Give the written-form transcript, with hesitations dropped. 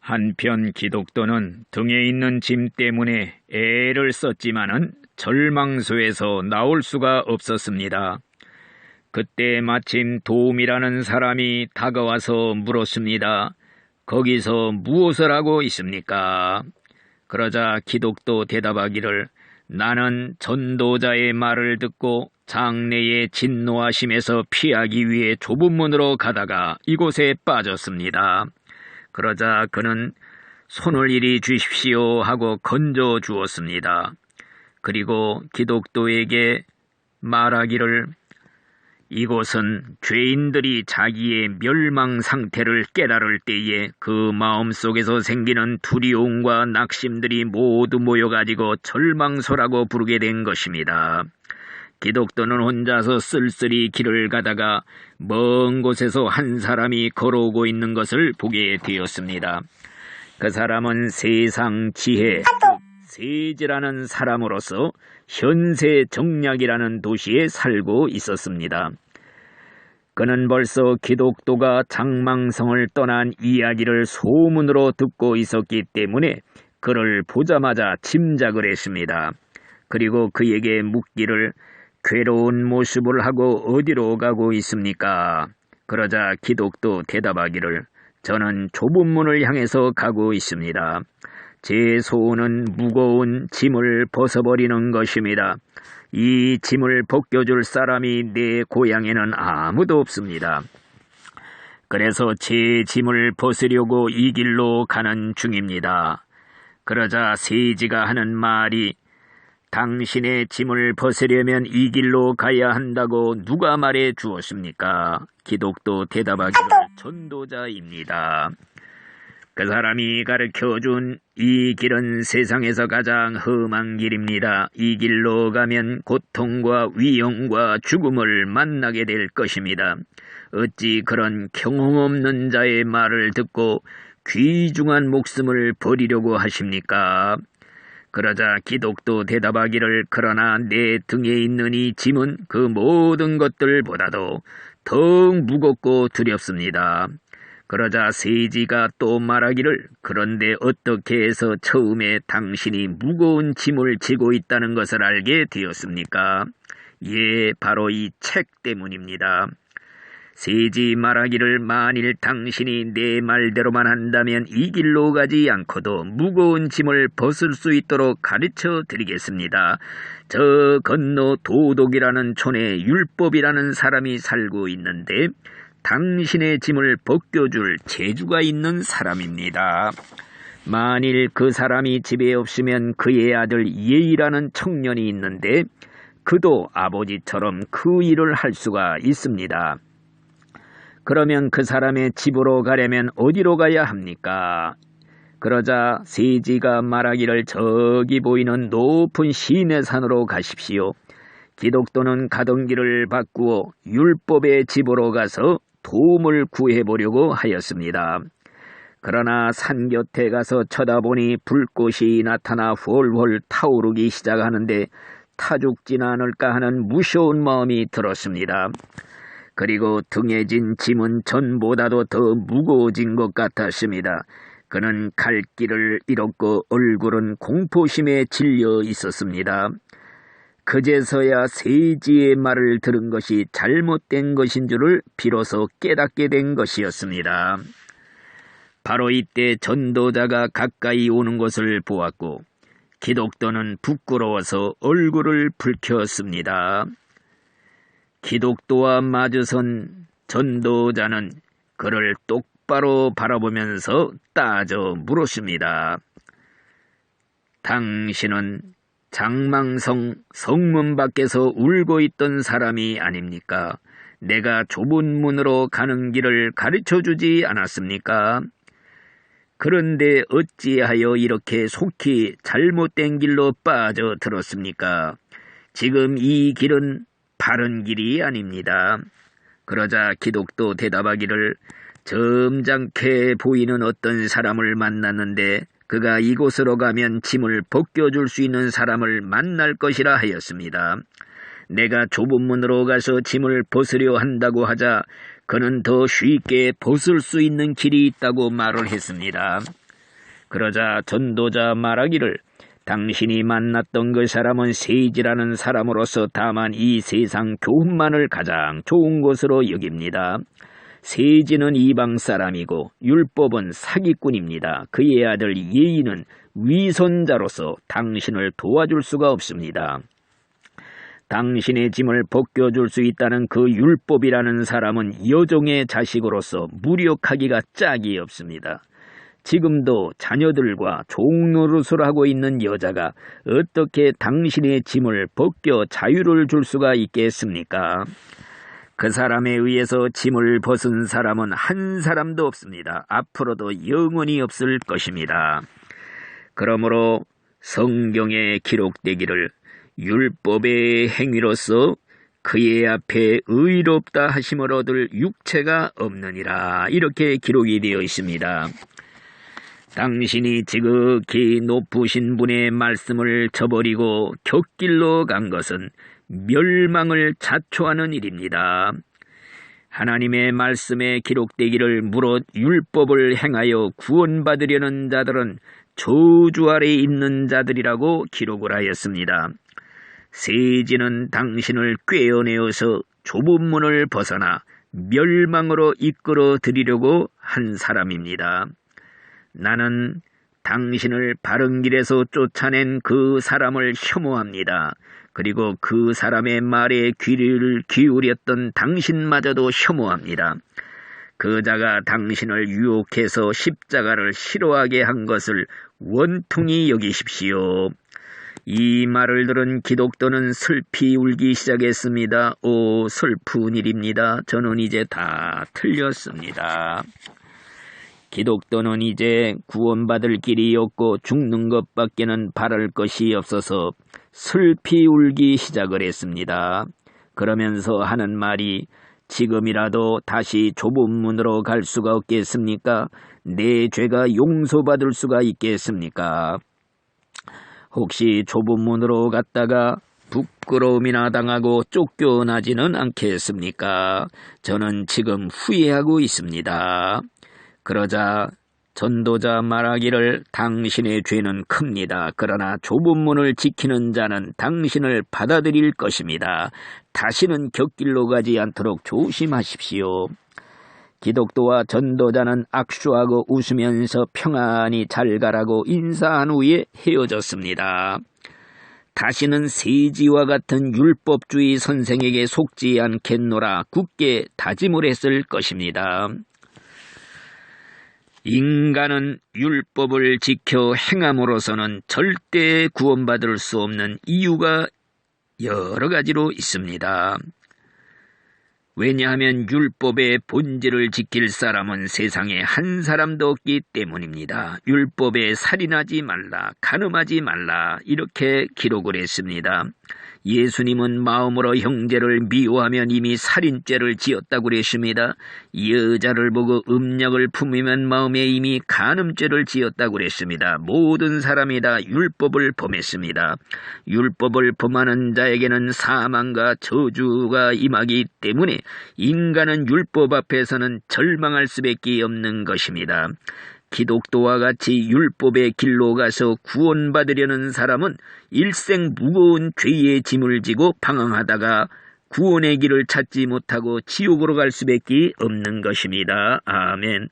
한편 기독도는 등에 있는 짐 때문에 애를 썼지만은 절망소에서 나올 수가 없었습니다. 그때 마침 도움이라는 사람이 다가와서 물었습니다. 거기서 무엇을 하고 있습니까? 그러자 기독도 대답하기를 나는 전도자의 말을 듣고 장래의 진노하심에서 피하기 위해 좁은 문으로 가다가 이곳에 빠졌습니다. 그러자 그는 손을 이리 주십시오 하고 건져 주었습니다. 그리고 기독도에게 말하기를 이곳은 죄인들이 자기의 멸망 상태를 깨달을 때에 그 마음속에서 생기는 두려움과 낙심들이 모두 모여가지고 절망소라고 부르게 된 것입니다. 기독도는 혼자서 쓸쓸히 길을 가다가 먼 곳에서 한 사람이 걸어오고 있는 것을 보게 되었습니다. 그 사람은 세상 지혜, 세지라는 사람으로서 현세 정략이라는 도시에 살고 있었습니다. 그는 벌써 기독도가 장망성을 떠난 이야기를 소문으로 듣고 있었기 때문에 그를 보자마자 짐작을 했습니다. 그리고 그에게 묻기를 괴로운 모습을 하고 어디로 가고 있습니까? 그러자 기독도 대답하기를 저는 좁은 문을 향해서 가고 있습니다. 제 소원은 무거운 짐을 벗어버리는 것입니다. 이 짐을 벗겨줄 사람이 내 고향에는 아무도 없습니다. 그래서 제 짐을 벗으려고 이 길로 가는 중입니다. 그러자 세지가 하는 말이 당신의 짐을 벗으려면 이 길로 가야 한다고 누가 말해 주었습니까? 기독도 대답하기를 전도자입니다. 그 사람이 가르쳐준 이 길은 세상에서 가장 험한 길입니다. 이 길로 가면 고통과 위험과 죽음을 만나게 될 것입니다. 어찌 그런 경험 없는 자의 말을 듣고 귀중한 목숨을 버리려고 하십니까? 그러자 기독도 대답하기를 그러나 내 등에 있는 이 짐은 그 모든 것들보다도 더욱 무겁고 두렵습니다. 그러자 세지가 또 말하기를 그런데 어떻게 해서 처음에 당신이 무거운 짐을 지고 있다는 것을 알게 되었습니까? 예, 바로 이 책 때문입니다. 세지 말하기를 만일 당신이 내 말대로만 한다면 이 길로 가지 않고도 무거운 짐을 벗을 수 있도록 가르쳐 드리겠습니다. 저 건너 도독이라는 촌에 율법이라는 사람이 살고 있는데 당신의 짐을 벗겨줄 재주가 있는 사람입니다. 만일 그 사람이 집에 없으면 그의 아들 예이라는 청년이 있는데 그도 아버지처럼 그 일을 할 수가 있습니다. 그러면 그 사람의 집으로 가려면 어디로 가야 합니까? 그러자 세지가 말하기를 저기 보이는 높은 시내산으로 가십시오. 기독도는 가던 길을 바꾸어 율법의 집으로 가서 도움을 구해보려고 하였습니다. 그러나 산 곁에 가서 쳐다보니 불꽃이 나타나 훨훨 타오르기 시작하는데 타죽진 않을까 하는 무서운 마음이 들었습니다. 그리고 등에 진 짐은 전보다도 더 무거워진 것 같았습니다. 그는 갈 길을 잃었고 얼굴은 공포심에 질려 있었습니다. 그제서야 세지의 말을 들은 것이 잘못된 것인 줄을 비로소 깨닫게 된 것이었습니다. 바로 이때 전도자가 가까이 오는 것을 보았고 기독도는 부끄러워서 얼굴을 붉혔습니다. 기독도와 마주선 전도자는 그를 똑바로 바라보면서 따져 물었습니다. 당신은 장망성 성문 밖에서 울고 있던 사람이 아닙니까? 내가 좁은 문으로 가는 길을 가르쳐주지 않았습니까? 그런데 어찌하여 이렇게 속히 잘못된 길로 빠져들었습니까? 지금 이 길은 바른 길이 아닙니다. 그러자 기독도 대답하기를 점잖게 보이는 어떤 사람을 만났는데 그가 이곳으로 가면 짐을 벗겨줄 수 있는 사람을 만날 것이라 하였습니다. 내가 좁은 문으로 가서 짐을 벗으려 한다고 하자 그는 더 쉽게 벗을 수 있는 길이 있다고 말을 했습니다. 그러자 전도자 말하기를 당신이 만났던 그 사람은 세지라는 사람으로서 다만 이 세상 교훈만을 가장 좋은 것으로 여깁니다. 세지는 이방 사람이고 율법은 사기꾼입니다. 그의 아들 예인은 위선자로서 당신을 도와줄 수가 없습니다. 당신의 짐을 벗겨줄 수 있다는 그 율법이라는 사람은 여종의 자식으로서 무력하기가 짝이 없습니다. 지금도 자녀들과 종노릇을 하고 있는 여자가 어떻게 당신의 짐을 벗겨 자유를 줄 수가 있겠습니까? 그 사람에 의해서 짐을 벗은 사람은 한 사람도 없습니다. 앞으로도 영원히 없을 것입니다. 그러므로 성경에 기록되기를 율법의 행위로서 그의 앞에 의롭다 하심을 얻을 육체가 없느니라, 이렇게 기록이 되어 있습니다. 당신이 지극히 높으신 분의 말씀을 저버리고 곁길로 간 것은 멸망을 자초하는 일입니다. 하나님의 말씀에 기록되기를 무릇 율법을 행하여 구원받으려는 자들은 저주 아래 있는 자들이라고 기록을 하였습니다. 세지는 당신을 꿰어내어서 좁은 문을 벗어나 멸망으로 이끌어 드리려고 한 사람입니다. 나는 당신을 바른 길에서 쫓아낸 그 사람을 혐오합니다. 그리고 그 사람의 말에 귀를 기울였던 당신마저도 혐오합니다. 그 자가 당신을 유혹해서 십자가를 싫어하게 한 것을 원통히 여기십시오. 이 말을 들은 기독도는 슬피 울기 시작했습니다. 오, 슬픈 일입니다. 저는 이제 다 틀렸습니다. 기독도는 이제 구원받을 길이 없고 죽는 것밖에는 바랄 것이 없어서 슬피 울기 시작을 했습니다. 그러면서 하는 말이 지금이라도 다시 좁은 문으로 갈 수가 없겠습니까? 내 죄가 용서받을 수가 있겠습니까? 혹시 좁은 문으로 갔다가 부끄러움이나 당하고 쫓겨나지는 않겠습니까? 저는 지금 후회하고 있습니다. 그러자 전도자 말하기를 당신의 죄는 큽니다. 그러나 좁은 문을 지키는 자는 당신을 받아들일 것입니다. 다시는 곁길로 가지 않도록 조심하십시오. 기독도와 전도자는 악수하고 웃으면서 평안히 잘 가라고 인사한 후에 헤어졌습니다. 다시는 세지와 같은 율법주의 선생에게 속지 않겠노라 굳게 다짐을 했을 것입니다. 인간은 율법을 지켜 행함으로서는 절대 구원받을 수 없는 이유가 여러 가지로 있습니다. 왜냐하면 율법의 본질을 지킬 사람은 세상에 한 사람도 없기 때문입니다. 율법에 살인하지 말라, 간음하지 말라, 이렇게 기록을 했습니다. 예수님은 마음으로 형제를 미워하면 이미 살인죄를 지었다고 그랬습니다. 여자를 보고 음력을 품으면 마음에 이미 간음죄를 지었다고 그랬습니다. 모든 사람이 다 율법을 범했습니다. 율법을 범하는 자에게는 사망과 저주가 임하기 때문에 인간은 율법 앞에서는 절망할 수밖에 없는 것입니다. 기독도와 같이 율법의 길로 가서 구원받으려는 사람은 일생 무거운 죄의 짐을 지고 방황하다가 구원의 길을 찾지 못하고 지옥으로 갈 수밖에 없는 것입니다. 아멘.